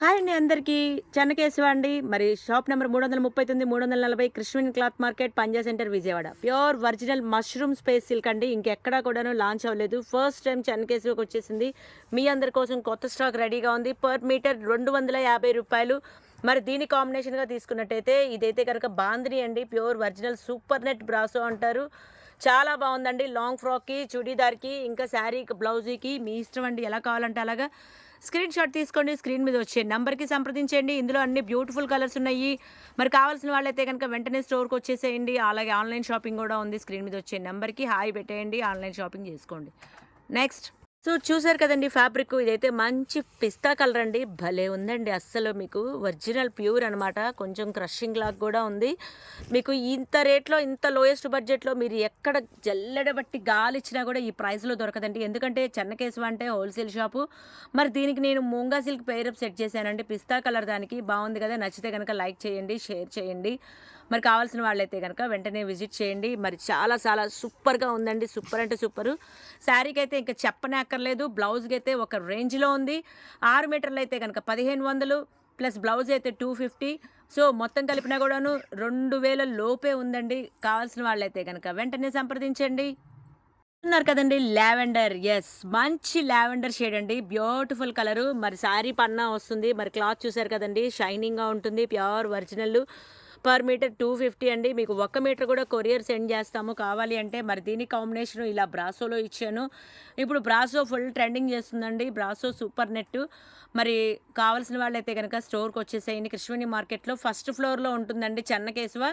Hi అండి అందరికీ. చెన్నకేశవ అండి. మరి shop number 339, 340 Krishnaveni cloth market, Panja centre, Vijayawada. Pure original mushroom space silk అండి. ఇంకెక్కడా కూడాను లాంచ్ అవ్వలేదు. ఫస్ట్ టైం చెన్నకేశవకి వచ్చేసింది. మీ అందరి కోసం కొత్త స్టాక్ రెడీగా ఉంది. పర్ మీటర్ రూ. 250. మరి దీని కాంబినేషన్‌గా తీసుకున్నట్టయితే ఇదైతే గనక బాందిని అండి. Pure original super net brasso అంటారు. చాలా బావుందండి. లాంగ్ ఫ్రాక్‌కి, చుడీదార్‌కి, ఇంకా శారీకి, బ్లౌజుకి మీ ఇష్టం అండి. ఎలా కావాలంటే అలాగా. స్క్రీన్ షాట్ తీసుకోండి. స్క్రీన్ మీద వచ్చే నంబర్‌కి సంప్రదించండి. ఇందులో అన్ని బ్యూటిఫుల్ కలర్స్ ఉన్నాయి. మరి కావాల్సిన వాళ్ళైతే గనక వెంటనే స్టోర్‌కి వచ్చేసేయండి. అలాగే ఆన్‌లైన్ షాపింగ్ గూడా ఉంది. స్క్రీన్ మీద వచ్చే నంబర్‌కి హాయ్ పెట్టేయండి. ఆన్‌లైన్ షాపింగ్ చేసుకోండి. నెక్స్ట్. సో, చూసారు కదండీ ఫ్యాబ్రిక్కు. ఇదైతే మంచి పిస్తా కలర్ అండి. భలే ఉందండి. అస్సలు మీకు ఒరిజినల్ ప్యూర్ అనమాట. కొంచెం క్రషింగ్ లాగా గూడా ఉంది. మీకు ఇంత రేట్‌లో, ఇంత లోయెస్ట్ బడ్జెట్‌లో మీరు ఎక్కడ జల్లెడ బట్టి గాలిచ్చినా గూడా ఈ ప్రైస్‌లో దొరకదండి. ఎందుకంటే చెన్నకేశవ అంటే హోల్‌సేల్ షాపు. మరి దీనికి నేను మూంగా సిల్క్ పెయిరప్ సెట్ చేశానండి. పిస్తా కలర్ దానికి బావుంది కదా! నచ్చితే గనక లైక్ చేయండి, షేర్ చేయండి. మరి కావాల్సిన వాళ్ళైతే గనక వెంటనే విజిట్ చేయండి. మరి చాలా చాలా సూపర్‌గా ఉందండి. సూపర్ అంటే సూపరు. శారీకైతే ఇంక చెప్పనక్కర్లేదు. బ్లౌజ్‌కైతే ఒక రేంజ్‌లో ఉంది. 6 మీటర్లయితే గనక 1500 ప్లస్ బ్లౌజ్ అయితే 250. సో, మొత్తం కలిపినా గూడాను 2000 లోపే ఉందండి. కావాల్సిన వాళ్ళైతే గనక వెంటనే సంప్రదించండి. ఉన్నారు కదండీ! లావెండర్. యెస్. మంచి లావెండర్ షేడ్ అండి. Beautiful colour. మరి శారీ పన్నా వస్తుంది. మరి క్లాత్ చూసారు కదండీ! షైనింగ్‌గా ఉంటుంది. Pure original. పర్ మీటర్ 250 అండి. మీకు 1 మీటర్ కూడా కొరియర్ సెండ్ చేస్తాము కావాలి అంటే. మరి దీని కాంబినేషను ఇలా బ్రాసోలో ఇచ్చాను. ఇప్పుడు బ్రాసో ఫుల్ ట్రెండింగ్ చేస్తుందండి. Brasso super net. మరి కావాల్సిన వాళ్ళైతే గనక స్టోర్‌కొచ్చేసేయండి. కృష్ణవేణి మార్కెట్‌లో ఫస్ట్ ఫ్లోర్‌లో ఉంటుందండి చెన్నకేశవ.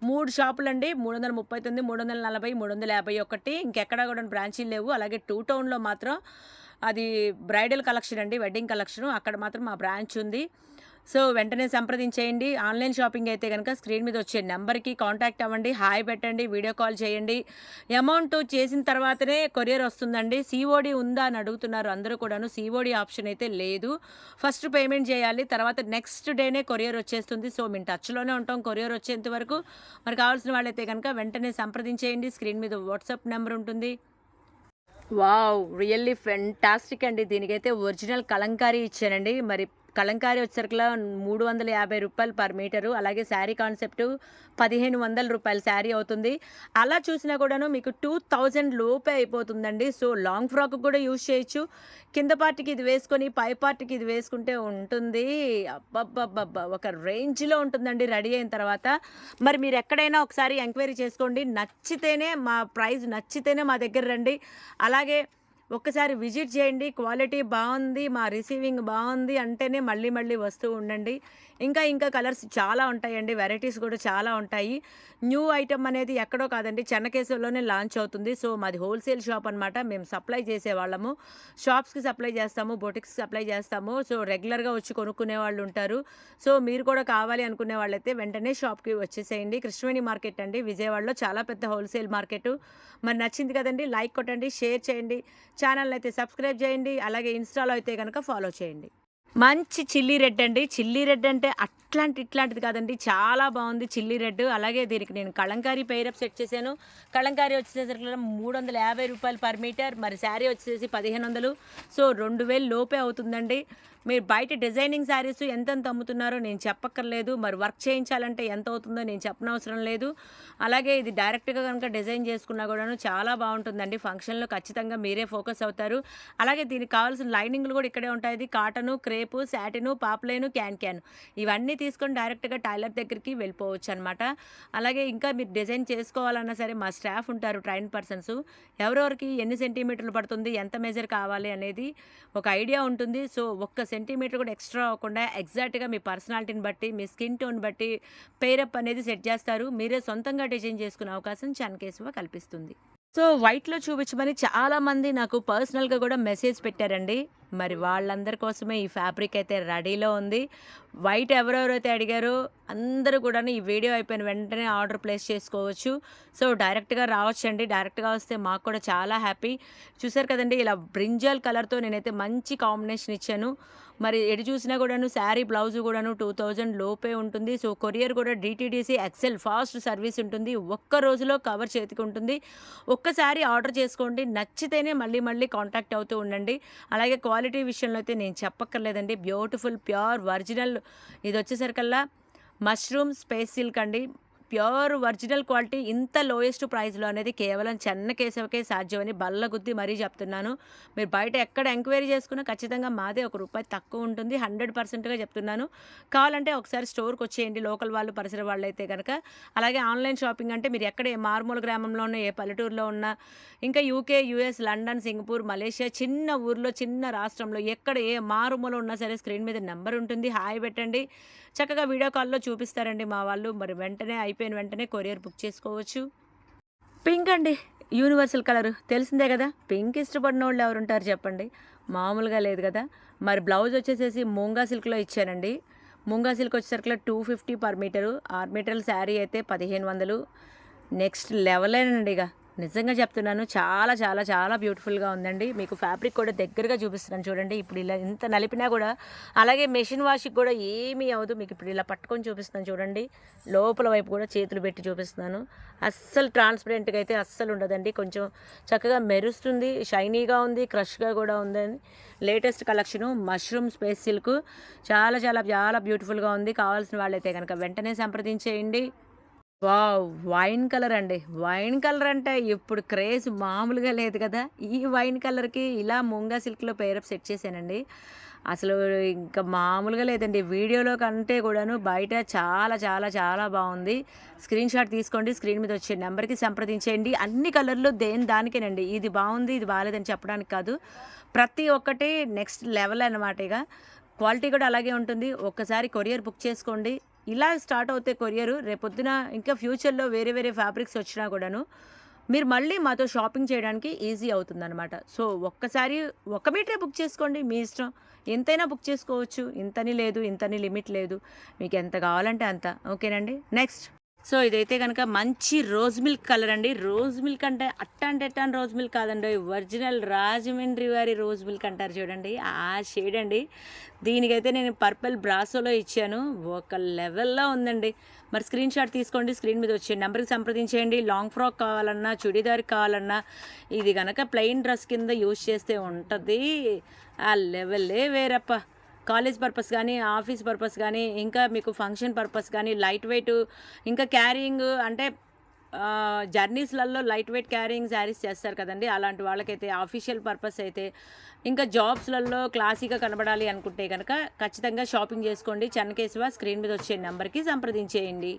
3 షాపులండి. 339, 340, 351. ఇంకెక్కడా కూడా బ్రాంచీలు లేవు. అలాగే టూ టౌన్‌లో మాత్రం అది బ్రైడల్ కలెక్షన్ అండి. Wedding collection. అక్కడ మాత్రం మా బ్రాంచ్ ఉంది. సో, వెంటనే సంప్రదించేయండి. ఆన్‌లైన్ షాపింగ్ అయితే గనక స్క్రీన్ మీద వచ్చే నంబర్‌కి కాంటాక్ట్ అవ్వండి. హాయ్ పెట్టండి. వీడియో కాల్ చేయండి. అమౌంట్ చేసిన తర్వాతనే కొరియర్ వస్తుందండి. సీఓడీ ఉందా అని అడుగుతున్నారు అందరూ కూడాను. సీఓడీ ఆప్షన్ అయితే లేదు. ఫస్ట్ పేమెంట్ చేయాలి. తర్వాత నెక్స్ట్ డేనే కొరియర్ వచ్చేస్తుంది. సో, మేము టచ్‌లోనే ఉంటాం కొరియర్ వచ్చేంత వరకు. మరి కావాల్సిన వాళ్ళైతే గనక వెంటనే సంప్రదించేయండి. స్క్రీన్ మీద వాట్సాప్ నంబర్ ఉంటుంది. వావ్! రియల్లీ ఫెంటాస్టిక్ అండి. దీనికైతే ఒరిజినల్ కలంకారీ ఇచ్చానండి. మరి కలంకారీ వచ్చేసరికలా రూ. 350 పర్ మీటరు. అలాగే శారీ కాన్సెప్టు రూ. 1500 శారీ అవుతుంది. అలా చూసినా కూడాను మీకు 2000 లోపే అయిపోతుందండి. సో, లాంగ్ ఫ్రాక్‌కి కూడా యూజ్ చేయొచ్చు. కింద పార్ట్‌కి ఇది వేసుకొని, పై పార్ట్‌కి ఇది వేసుకుంటే ఉంటుంది. అబ్బబ్బబ్బబ్బా! ఒక రేంజ్‌లో ఉంటుందండి రెడీ అయిన తర్వాత. మరి మీరెక్కడైనా ఒకసారి ఎంక్వైరీ చేసుకోండి. నచ్చితేనే మా దగ్గర రండి. అలాగే ఒక్కసారి విజిట్ చేయండి. క్వాలిటీ బావుంది, మా రిసీవింగ్ బావుంది అంటేనే మళ్ళీ మళ్ళీ వస్తూ ఉండండి. ఇంకా కలర్స్ చాలా ఉంటాయండి. వెరైటీస్ కూడా చాలా ఉంటాయి. న్యూ ఐటెమ్ అనేది ఎక్కడో కాదండి చెన్నకేశవలోనే లాంచ్ అవుతుంది. సో, మాది హోల్‌సేల్ షాప్ అనమాట. మేము సప్లై చేసేవాళ్ళము. షాప్స్‌కి సప్లై చేస్తాము, బొటిక్స్‌కి సప్లై చేస్తాము. సో, రెగ్యులర్‌గా వచ్చి కొనుక్కునే వాళ్ళుంటారు. సో, మీరు కూడా కావాలి అనుకునే వాళ్ళైతే వెంటనే షాప్‌కి వచ్చేసేయండి. కృష్ణవేణి మార్కెట్ అండి విజయవాడలో చాలా పెద్ద హోల్‌సేల్ మార్కెటు. మరి నచ్చింది కదండీ! లైక్ కొట్టండి, షేర్ చేయండి. ఛానల్‌ని అయితే సబ్స్క్రైబ్ చేయండి. అలాగే ఇన్‌స్టాలో అయితే గనక ఫాలో చేయండి. మంచి చిల్లీ రెడ్ అండి. చిల్లీ రెడ్ అంటే ఇట్లాంటిది కాదండి. చాలా బావుంది చిల్లీ రెడ్. అలాగే దీనికి నేను కలంకారీ పెయిరప్ సెట్ చేశాను. కలంకారీ వచ్చేసరికి రూ. 350 పర్ మీటర్. మరి శారీ వచ్చేసి 1500. సో, 2000 లోపే అవుతుందండి. మీరు బయట డిజైనింగ్ శారీస్ ఎంతెంత అమ్ముతున్నారో నేను చెప్పక్కర్లేదు. మరి వర్క్ చేయించాలంటే ఎంత అవుతుందో నేను చెప్పనవసరం లేదు. అలాగే ఇది డైరెక్ట్‌గా గనుక డిజైన్ చేసుకున్నా కూడాను చాలా బావుంటుందండి. ఫంక్షన్‌లో ఖచ్చితంగా మీరే ఫోకస్ అవుతారు. అలాగే దీనికి కావాల్సిన లైనింగ్‌లు కూడా ఇక్కడే ఉంటాయి. కాటను, క్రేపు, సాటిను, పాప్లైను, క్యాన్. ఇవన్నీ తీసుకొని డైరెక్ట్‌గా టైలర్ దగ్గరికి వెళ్ళిపోవచ్చనమాట. అలాగే ఇంకా మీరు డిజైన్ చేసుకోవాలన్నా సరే మా స్టాఫ్ ఉంటారు ట్రైన్డ్ పర్సన్స్. ఎవరెవరికి ఎన్ని సెంటీమీటర్లు పడుతుంది, ఎంత మెజర్ కావాలి అనేది ఒక ఐడియా ఉంటుంది. సో, ఒక్క సెంటీమీటర్ కూడా ఎక్స్‌ట్రా అవ్వకుండా ఎగ్జాక్ట్‌గా మీ పర్సనాలిటీని బట్టి, మీ స్కిన్ టోన్ బట్టి పెయిరప్ అనేది సెట్ చేస్తారు. మీరే సొంతంగా డిజైన్ చేసుకునే అవకాశం చెన్నకేశవ కల్పిస్తుంది. సో, వైట్‌లో చూపించమని చాలామంది నాకు పర్సనల్‌గా కూడా మెసేజ్ పెట్టారండి. మరి వాళ్ళందరి కోసమే ఈ ఫ్యాబ్రిక్ అయితే రెడీలో ఉంది. వైట్ ఎవరెవరైతే అడిగారో అందరూ కూడాను ఈ వీడియో అయిపోయిన వెంటనే ఆర్డర్ ప్లేస్ చేసుకోవచ్చు. సో, డైరెక్ట్‌గా రావచ్చండి. డైరెక్ట్‌గా వస్తే మాకు కూడా చాలా హ్యాపీ. చూసారు కదండీ! ఇలా బ్రింజాల్ కలర్‌తో నేనైతే మంచి కాంబినేషన్ ఇచ్చాను. మరి ఎటు చూసినా కూడాను శారీ బ్లౌజ్ కూడాను 2000 లోపే ఉంటుంది. సో కొరియర్ కూడా డీటీడీసీ ఎక్సెల్ ఫాస్ట్ సర్వీస్ ఉంటుంది. ఒక్క రోజులో కవర్ చేతికి ఉంటుంది. ఒక్కసారి ఆర్డర్ చేసుకోండి, నచ్చితేనే మళ్ళీ మళ్ళీ కాంటాక్ట్ అవుతూ ఉండండి. అలాగే క్వాలిటీ విషయంలో అయితే నేను చెప్పక్కర్లేదండి. బ్యూటిఫుల్ ప్యూర్ ఒరిజినల్ ఇది వచ్చేసరికల్లా మష్రూమ్ స్పేస్ సిల్క్ అండి. ప్యూర్ ఒరిజినల్ క్వాలిటీ ఇంత లోయెస్ట్ ప్రైస్లో అనేది కేవలం చెన్నకేశవకే సాధ్యమని బల్లగుద్ది మరీ చెప్తున్నాను. మీరు బయట ఎక్కడ ఎంక్వైరీ చేసుకున్నా ఖచ్చితంగా మాదే ₹1 తక్కువ ఉంటుంది. 100%గా చెప్తున్నాను. కావాలంటే ఒకసారి స్టోర్కి వచ్చేయండి, లోకల్ వాళ్ళు పరిసర వాళ్ళు అయితే కనుక. అలాగే ఆన్లైన్ షాపింగ్ అంటే మీరు ఎక్కడ ఏ మారుమూల గ్రామంలో ఉన్న ఏ పల్లెటూరులో ఉన్నా, ఇంకా UK, US, London, Singapore, Malaysia, చిన్న ఊర్లో చిన్న రాష్ట్రంలో ఎక్కడ ఏ మారుమూల ఉన్నా సరే స్క్రీన్ మీద నెంబర్ ఉంటుంది. హాయ్ పెట్టండి, చక్కగా వీడియో కాల్లో చూపిస్తారండి మా వాళ్ళు. మరి వెంటనే అయిపోయిన వెంటనే కొరియర్ బుక్ చేసుకోవచ్చు. పింక్ అండి, యూనివర్సల్ కలర్ తెలిసిందే కదా. పింక్ ఇష్టపడిన వాళ్ళు ఎవరుంటారు చెప్పండి, మామూలుగా లేదు కదా. మరి బ్లౌజ్ వచ్చేసేసి మూంగా సిల్క్లో ఇచ్చానండి. మూంగా సిల్క్ వచ్చేసరికి 250 పర్ మీటరు. 6 మీటర్ల శారీ అయితే 1500. నెక్స్ట్ లెవెలేనండి. ఇక నిజంగా చెప్తున్నాను, చాలా చాలా చాలా బ్యూటిఫుల్గా ఉందండి. మీకు ఫ్యాబ్రిక్ కూడా దగ్గరగా చూపిస్తున్నాను చూడండి. ఇప్పుడు ఇలా ఇంత నలిపినా కూడా, అలాగే మెషిన్ వాష్కి కూడా ఏమీ అవ్వదు. మీకు ఇప్పుడు ఇలా పట్టుకొని చూపిస్తున్నాను చూడండి. లోపల వైపు కూడా చేతులు పెట్టి చూపిస్తున్నాను. అస్సలు ట్రాన్స్పరెంట్గా అయితే అస్సలు ఉండదండి. కొంచెం చక్కగా మెరుస్తుంది, షైనీగా ఉంది, క్రష్గా కూడా ఉందని. Latest collection mushroom space silk చాలా చాలా చాలా బ్యూటిఫుల్గా ఉంది. కావాల్సిన వాళ్ళైతే కనుక వెంటనే సంప్రదించేయండి. వావ్! వైన్ కలర్ అండి. వైన్ కలర్ అంటే ఇప్పుడు క్రేజ్ మామూలుగా లేదు కదా. ఈ వైన్ కలర్‌కి ఇలా మూంగా సిల్క్‌లో పెయిరప్ సెట్ చేశానండి. అసలు ఇంకా మామూలుగా లేదండి. వీడియోలో కంటే కూడాను బయట చాలా చాలా చాలా బాగుంది. స్క్రీన్ షాట్ తీసుకోండి. స్క్రీన్ మీద వచ్చే నెంబర్‌కి సంప్రదించేయండి. అన్ని కలర్‌లు దేని దానికేనండి. ఇది బాగుంది, ఇది బాలేదని చెప్పడానికి కాదు. ప్రతి ఒక్కటి నెక్స్ట్ లెవెల్ అనమాట ఇగ. క్వాలిటీ కూడా అలాగే ఉంటుంది. ఒక్కసారి కొరియర్ బుక్ చేసుకోండి. ఇలా స్టార్ట్ అవుతే కొరియరు రేపొద్దున ఇంకా ఫ్యూచర్‌లో వేరే వేరే ఫ్యాబ్రిక్స్ వచ్చినా కూడాను మీరు మళ్ళీ మాతో షాపింగ్ చేయడానికి ఈజీ అవుతుందనమాట. సో ఒక్కసారి 1 మీటరే బుక్ చేసుకోండి, మీ ఇష్టం. ఎంతైనా బుక్ చేసుకోవచ్చు. ఇంతని లేదు, ఇంతని లిమిట్ లేదు. మీకు ఎంత కావాలంటే అంత. ఓకేనండి. నెక్స్ట్ సో ఇదైతే కనుక మంచి రోజ్ మిల్క్ కలర్ అండి. రోజ్ మిల్క్ అంటే అట్టాంటి రోజ్ మిల్క్ కాదండి, ఒరిజినల్ రాజమండ్రి వారి రోజ్ మిల్క్ అంటారు చూడండి, ఆ షేడ్ అండి. దీనికైతే నేను పర్పుల్ బ్రాసోలో ఇచ్చాను. ఒక లెవెల్లో ఉందండి. మరి స్క్రీన్ షాట్ తీసుకోండి. స్క్రీన్ మీద వచ్చే నెంబర్కి సంప్రదించేయండి. లాంగ్ ఫ్రాక్ కావాలన్నా, చుడీదార్ కావాలన్నా, ఇది కనుక ప్లెయిన్ డ్రెస్ కింద యూజ్ చేస్తే ఉంటుంది. ఆ లెవెల్లే వేరప్ప. కాలేజ్ పర్పస్ కానీ, ఆఫీస్ పర్పస్ కానీ, ఇంకా మీకు ఫంక్షన్ పర్పస్ కానీ, లైట్ వెయిట్, ఇంకా క్యారీయింగ్ అంటే జర్నీస్లలో లైట్ వెయిట్ క్యారీయింగ్ శారీస్ చేస్తారు కదండి. అలాంటి వాళ్ళకైతే, ఆఫీషియల్ పర్పస్ అయితే, ఇంకా జాబ్స్లలో క్లాసీగా కనబడాలి అనుకుంటే కనుక ఖచ్చితంగా షాపింగ్ చేసుకోండి. చెన్నకేశవ స్క్రీన్ మీద వచ్చే నెంబర్కి సంప్రదించేయండి.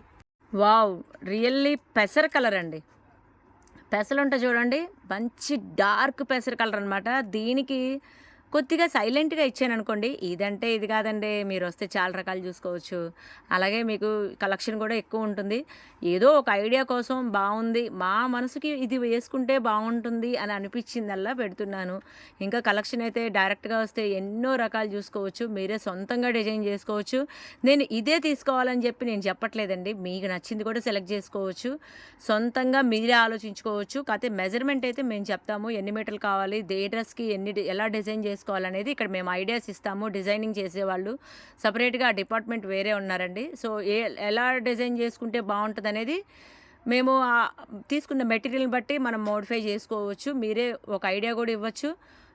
వావ్! రియల్లీ పెసర కలర్ అండి. పెసలుంట చూడండి, మంచి డార్క్ పెసర కలర్ అనమాట. దీనికి కొద్దిగా సైలెంట్‌గా ఇచ్చాననుకోండి, ఇదంటే ఇది కాదండి. మీరొస్తే చాలా రకాలు చూసుకోవచ్చు. అలాగే మీకు కలెక్షన్ కూడా ఎక్కువుంటుంది. ఏదో ఒక ఐడియా కోసం బావుంది, మా మనసుకి ఇది వేసుకుంటే బావుంటుంది అని అనిపించిందల్లా పెడుతున్నాను. ఇంకా కలెక్షన్ అయితే డైరెక్ట్‌గా వస్తే ఎన్నో రకాలు చూసుకోవచ్చు. మీరే సొంతంగా డిజైన్ చేసుకోవచ్చు. నేను ఇదే తీసుకోవాలని చెప్పి నేను చెప్పట్లేదండి. మీకు నచ్చింది కూడా సెలెక్ట్ చేసుకోవచ్చు. సొంతంగా మీరే ఆలోచించుకోవచ్చు. కాకపోతే మెజర్‌మెంట్ అయితే మేము చెప్తాము. ఎన్ని మీటర్లు కావాలి, ఏ డ్రెస్‌కి ఎలా డిజైన్ చేసుకోవాలనేది ఇక్కడ మేము ఐడియాస్ ఇస్తాము. డిజైనింగ్ చేసేవాళ్ళు సపరేట్‌గా ఆ డిపార్ట్మెంట్ వేరే ఉన్నారండి. సో ఎలా డిజైన్ చేసుకుంటే బావుంటదనేది మేము తీసుకున్న మెటీరియల్‌ని బట్టి మనం మోడిఫై చేసుకోవచ్చు. మీరే ఒక ఐడియా కూడా ఇవ్వచ్చు.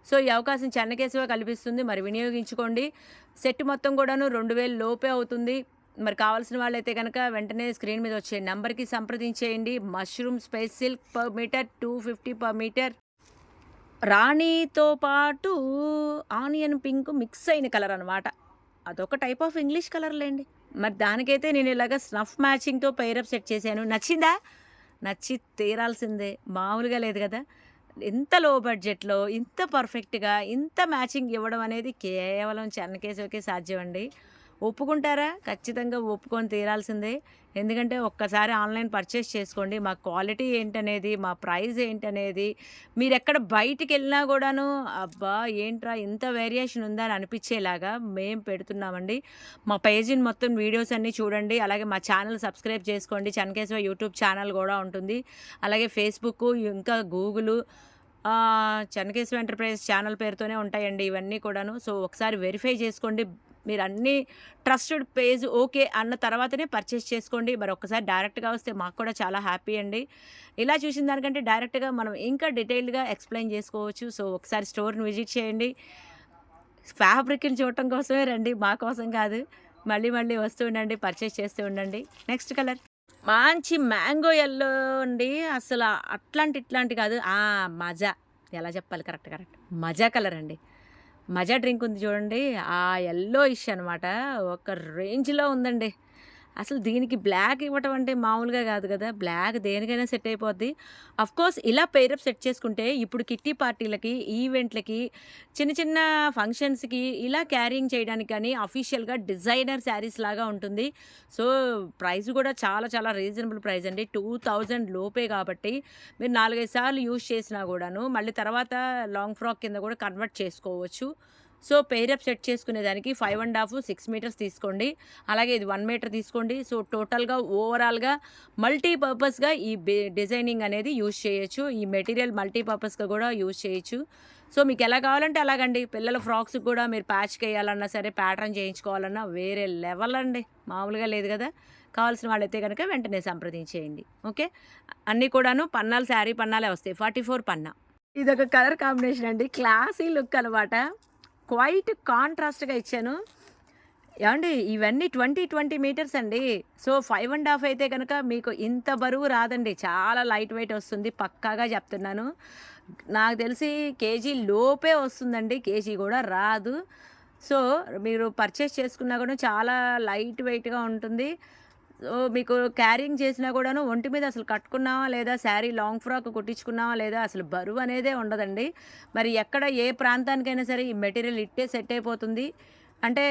సో ఈ అవకాశం చెన్నకేశవ కల్పిస్తుంది. మరి వినియోగించుకోండి. సెట్ మొత్తం కూడాను 2000 లోపే అవుతుంది. మరి కావాల్సిన వాళ్ళైతే కనుక వెంటనే స్క్రీన్ మీద వచ్చే నంబర్‌కి సంప్రదించేయండి. Mushroom space silk per metre 250 per metre. రాణితో పాటు ఆనియన్ పింక్ మిక్స్ అయిన కలర్ అనమాట. అదొక టైప్ ఆఫ్ ఇంగ్లీష్ కలర్‌లేండి. మరి దానికైతే నేను ఇలాగ స్నఫ్ మ్యాచింగ్‌తో పెయిరప్ సెట్ చేశాను. నచ్చిందా? నచ్చి తీరాల్సిందే. మామూలుగా లేదు కదా. ఇంత లో బడ్జెట్‌లో ఇంత పర్ఫెక్ట్‌గా ఇంత మ్యాచింగ్ ఇవ్వడం అనేది కేవలం చెన్నకేశవకే సాధ్యమండి. ఒప్పుకుంటారా? ఖచ్చితంగా ఒప్పుకొని తీరాల్సిందే. ఎందుకంటే ఒక్కసారి ఆన్‌లైన్ పర్చేస్ చేసుకోండి. మా క్వాలిటీ ఏంటనేది, మా ప్రైస్ ఏంటనేది మీరెక్కడ బయటికెళ్ళినా గూడాను అబ్బా! ఏంట్రా ఇంత వేరియేషన్ ఉందా అని అనిపిచ్చేలాగా మేము పెడుతున్నామండి. మా పేజీని మొత్తం వీడియోస్ అన్నీ చూడండి. అలాగే మా ఛానల్ సబ్స్క్రైబ్ చేసుకోండి. చెన్నకేశవ యూట్యూబ్ ఛానల్ గూడా ఉంటుంది. అలాగే ఫేస్‌బుక్కు, ఇంకా గూగులు, చెన్నకేశవ ఎంటర్ప్రైజెస్ ఛానల్ పేరుతోనే ఉంటాయండి ఇవన్నీ కూడాను. సో, ఒకసారి వెరిఫై చేసుకోండి. మీరన్నీ ట్రస్టెడ్ పేజ్ ఓకే అన్న తర్వాతనే పర్చేస్ చేసుకోండి. మరి ఒక్కసారి డైరెక్ట్‌గా వస్తే మాకు కూడా చాలా హ్యాపీ అండి. ఇలా చూసిన దానికంటే డైరెక్ట్‌గా మనం ఇంకా డీటెయిల్డ్‌గా ఎక్స్‌ప్లెయిన్ చేసుకోవచ్చు. సో, ఒకసారి స్టోర్‌ని విజిట్ చేయండి. ఫ్యాబ్రిక్‌ని చూడటం కోసమే రండి. మా కోసం కాదు. మళ్ళీ మళ్ళీ వస్తూ ఉండండి. పర్చేస్ చేస్తూ ఉండండి. నెక్స్ట్ కలర్ మంచి మ్యాంగో యెల్లో అండి. అసల అట్లాంటి ఇట్లాంటి కాదు. మజా ఎలా చెప్పాలి కరెక్ట్. మజా కలర్ అండి. మజా డ్రింక్ ఉంది చూడండి. ఆ యెల్లోయిష్ అనమాట. ఒక రేంజ్‌లో ఉందండి. అసలు దీనికి బ్లాక్ ఇవ్వటం అంటే మామూలుగా కాదు కదా! బ్లాక్ దేనికైనా సెట్ అయిపోద్ది. అఫ్‌కోర్స్ ఇలా పెయిరప్ సెట్ చేసుకుంటే ఇప్పుడు కిట్టి పార్టీలకి, ఈవెంట్‌లకి, చిన్న చిన్న ఫంక్షన్స్‌కి ఇలా క్యారింగ్ చేయడానికి కానీ అఫీషియల్‌గా డిజైనర్ శారీస్ లాగా ఉంటుంది. సో, ప్రైస్ కూడా చాలా చాలా రీజనబుల్ ప్రైస్ అండి. 2000 లోపే కాబట్టి మీరు 4, 5 సార్లు యూజ్ చేసినా కూడాను మళ్ళీ తర్వాత లాంగ్ ఫ్రాక్ కింద కూడా కన్వర్ట్ చేసుకోవచ్చు. సో, పెయిరప్ సెట్ చేసుకునేదానికి 5 ½ 6 మీటర్స్ తీసుకోండి. అలాగే ఇది 1 మీటర్ తీసుకోండి. సో, టోటల్‌గా ఓవరాల్‌గా మల్టీపర్పస్‌గా ఈ డిజైనింగ్ అనేది యూజ్ చేయొచ్చు. ఈ మెటీరియల్ మల్టీపర్పస్‌గా కూడా యూజ్ చేయొచ్చు. సో, మీకెలా కావాలంటే అలాగండి. పిల్లల ఫ్రాక్స్‌కి కూడా మీరు ప్యాచ్‌కేయాలన్నా సరే, ప్యాటర్న్ చేయించుకోవాలన్నా వేరే లెవెల్ అండి. మామూలుగా లేదు గదా! కావాల్సిన వాళ్ళైతే గనక వెంటనే సంప్రదించేయండి. ఓకే. అన్నీ కూడాను పన్నాలు శారీ పన్నాలే వస్తాయి. 44 పన్నా. ఇదొక కలర్ కాంబినేషన్ అండి. క్లాసీ లుక్ అనమాట. క్వైట్ కాంట్రాస్ట్‌గా ఇచ్చాను. ఏవండీ ఇవన్నీ 20 మీటర్స్ అండి. సో, 5 ½ అయితే గనక మీకు ఇంత బరువు రాదండి. చాలా లైట్ వెయిట్ వస్తుంది. పక్కాగా చెప్తున్నాను. నాకు తెలిసి కేజీ లోపే వస్తుందండి. కేజీ గూడా రాదు. సో, మీరు పర్చేస్ చేసుకున్నా కూడా చాలా లైట్ వెయిట్‌గా ఉంటుంది. సో, మీకు క్యారింగ్ చేసినా కూడాను ఒంటి మీద అసలు కట్టుకున్నామా లేదా, శారీ లాంగ్ ఫ్రాక్ కుట్టించుకున్నామా లేదా, అసలు బరువు అనేదే ఉండదండి. మరి ఎక్కడ ఏ ప్రాంతానికైనా సరే ఈ మెటీరియల్ ఇట్టే సెట్ అయిపోతుంది. అంటే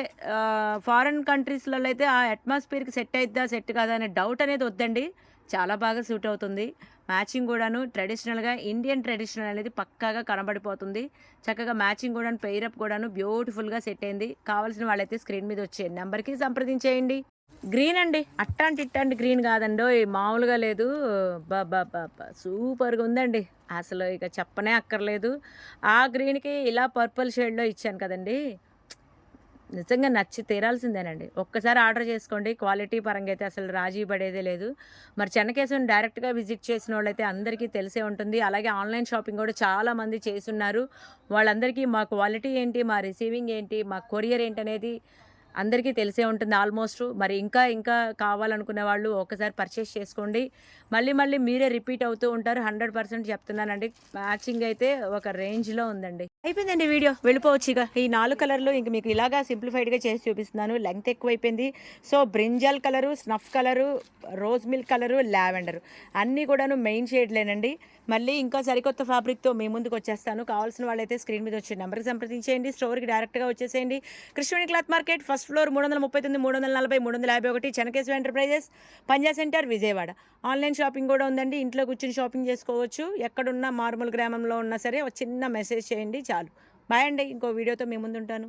ఫారిన్ కంట్రీస్‌లలో అయితే ఆ అట్మాస్ఫియర్‌కి సెట్ అయిద్దా, సెట్ కాదా అనే డౌట్ అనేది వద్దండి. చాలా బాగా సూట్ అవుతుంది. మ్యాచింగ్ కూడాను ట్రెడిషనల్‌గా ఇండియన్ ట్రెడిషనల్ అనేది పక్కాగా కనబడిపోతుంది. చక్కగా మ్యాచింగ్ కూడాను పెయిరప్ కూడాను బ్యూటిఫుల్‌గా సెట్ అయింది. కావాల్సిన వాళ్ళైతే స్క్రీన్ మీద వచ్చే నంబర్‌కి సంప్రదించేయండి. గ్రీన్ అండి. అట్టాంటి ఇట్టాంటి గ్రీన్ కాదండోయ్! మామూలుగా లేదు. అబ్బబ్బబ్బబ్బా! సూపర్‌గా ఉందండి. అసలు ఇక చెప్పనే అక్కర్లేదు. ఆ గ్రీన్‌కి ఇలా పర్పుల్ షేడ్‌లో ఇచ్చాను కదండీ! నిజంగా నచ్చి తీరాల్సిందేనండి. ఒక్కసారి ఆర్డర్ చేసుకోండి. క్వాలిటీ పరంగా అయితే అసలు రాజీ పడేదే లేదు. మరి చెన్నకేశవని డైరెక్ట్‌గా విజిట్ చేసినోళ్ళైతే అందరికీ తెలిసే ఉంటుంది. అలాగే ఆన్‌లైన్ షాపింగ్ కూడా చాలామంది చేసున్నారు. వాళ్ళందరికీ మా క్వాలిటీ ఏంటి, మా రిసీవింగ్ ఏంటి, మా కొరియర్ ఏంటనేది అందరికీ తెలిసే ఉంటుంది ఆల్మోస్టు. మరి ఇంకా కావాలనుకునే వాళ్ళు ఒకసారి పర్చేస్ చేసుకోండి. మళ్ళీ మళ్ళీ మీరే రిపీట్ అవుతూ ఉంటారు. 100% చెప్తున్నానండి. మ్యాచింగ్ అయితే ఒక రేంజ్‌లో ఉందండి. అయిపోయిందండి వీడియో. వెళ్ళిపోవచ్చు ఇక. ఈ 4 కలర్‌లు ఇంక మీకు ఇలాగా సింప్లిఫైడ్‌గా చేసి చూపిస్తున్నాను. లెంగ్త్ ఎక్కువైపోయింది. So, brinjal colour, snuff colour, rose milk colour, lavender అన్నీ కూడాను మెయిన్ షేడ్‌లేనండి. మళ్ళీ ఇంకా సరికొత్త ఫ్యాబ్రిక్‌తో మీ ముందుకొచ్చేస్తాను. కావాల్సిన వాళ్ళైతే స్క్రీన్ మీద వచ్చే నెంబర్‌కి సంప్రదించేయండి. స్టోర్‌కి డైరెక్ట్‌గా వచ్చేసేయండి. Krishnaveni cloth market first floor 339, 340, 351 Chennakesava enterprises Panja centre Vijayawada. Online shopping కూడా ఉందండి. ఇంట్లో కూర్చొని షాపింగ్ చేసుకోవచ్చు. ఎక్కడున్నా మారుమూల గ్రామంలో ఉన్నా సరే ఒక చిన్న మెసేజ్ చేయండి చాలు. బాయ్ అండి. ఇంకో వీడియోతో మీ ముందుంటాను.